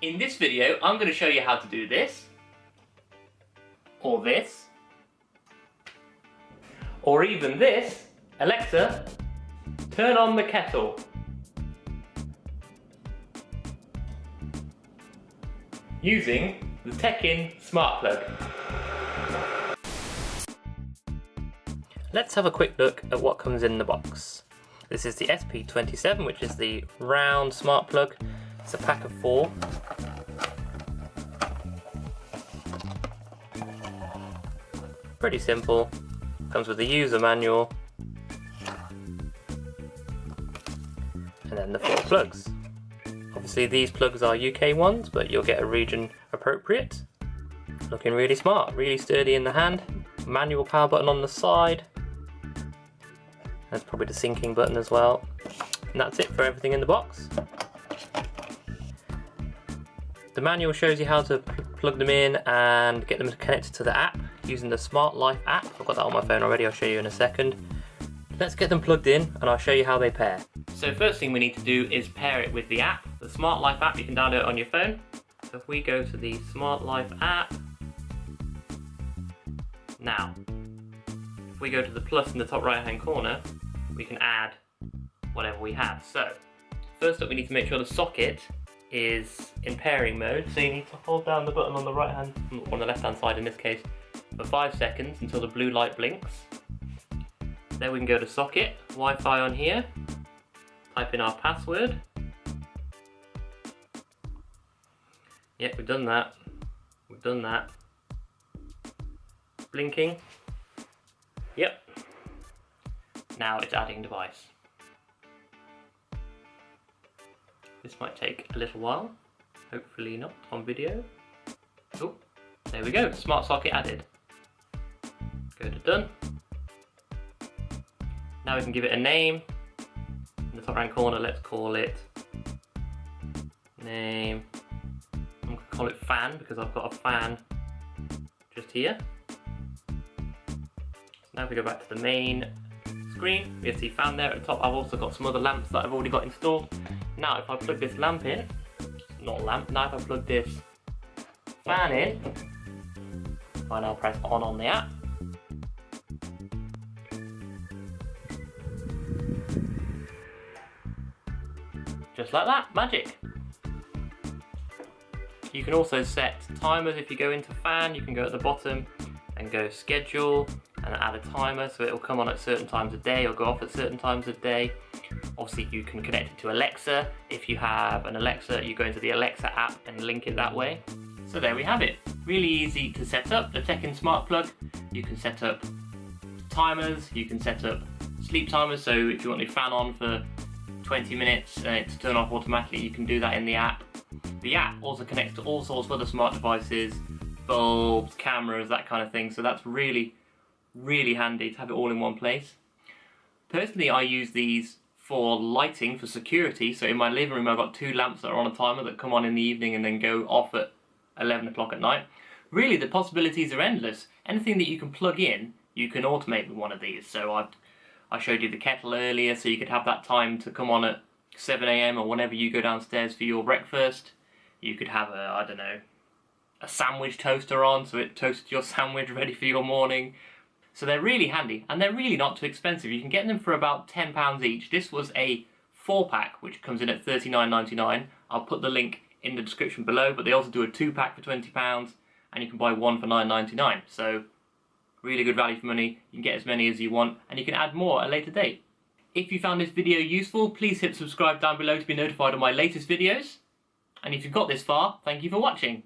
In this video, I'm going to show you how to do this, or this, or even this. Alexa, turn on the kettle. Using the Teckin Smart Plug. Let's have a quick look at what comes in the box. This is the SP27, which is the round smart plug. It's a pack of 4. Pretty simple. Comes with the user manual. And then the 4 plugs. Obviously these plugs are UK ones, but you'll get a region appropriate. Looking really smart, really sturdy in the hand. Manual power button on the side. There's probably the syncing button as well. And that's it for everything in the box. The manual shows you how to plug them in and get them connected to the app using the Smart Life app. I've got that on my phone already, I'll show you in a second. Let's get them plugged in and I'll show you how they pair. So first thing we need to do is pair it with the app. The Smart Life app, you can download it on your phone. So if we go to the Smart Life app. Now, if we go to the plus in the top right hand corner, we can add whatever we have. So first up we need to make sure the socket is in pairing mode. So you need to hold down the button on the right hand, on the left hand side in this case, for 5 seconds until the blue light blinks. Then we can go to socket, Wi-Fi on here, type in our password. Yep, we've done that. We've done that. Blinking. Yep. Now it's adding device. This might take a little while. Hopefully not on video. Oh, there we go. Smart socket added. Go to done. Now we can give it a name. In the top right corner, let's call it name. I'm going to call it fan because I've got a fan just here. Now if we go back to the main screen, we see fan there at the top. I've also got some other lamps that I've already got installed. Now if I plug this lamp in, not lamp, now if I plug this fan in, I now press on the app. Just like that, magic. You can also set timers. If you go into fan, you can go at the bottom and go schedule and add a timer, so it'll come on at certain times of day or go off at certain times of day. Obviously you can connect it to Alexa. If you have an Alexa, you go into the Alexa app and link it that way. So there we have it. Really easy to set up, the Teckin Smart Plug. You can set up timers, you can set up sleep timers, so if you want your fan on for 20 minutes to turn off automatically, you can do that in the app. The app also connects to all sorts of other smart devices, bulbs, cameras, that kind of thing, so that's really handy to have it all in one place. Personally, I use these for lighting, for security, so in my living room I've got 2 lamps that are on a timer that come on in the evening and then go off at 11 o'clock at night. Really, the possibilities are endless. Anything that you can plug in, you can automate with one of these. So I showed you the kettle earlier, so you could have that time to come on at 7 AM or whenever you go downstairs for your breakfast. You could have a sandwich toaster on, so it toasts your sandwich ready for your morning. So they're really handy, and they're really not too expensive. You can get them for about £10 each. This was a 4-pack, which comes in at £39.99. I'll put the link in the description below, but they also do a 2-pack for £20, and you can buy one for £9.99. So really good value for money. You can get as many as you want, and you can add more at a later date. If you found this video useful, please hit subscribe down below to be notified of my latest videos. And if you've got this far, thank you for watching.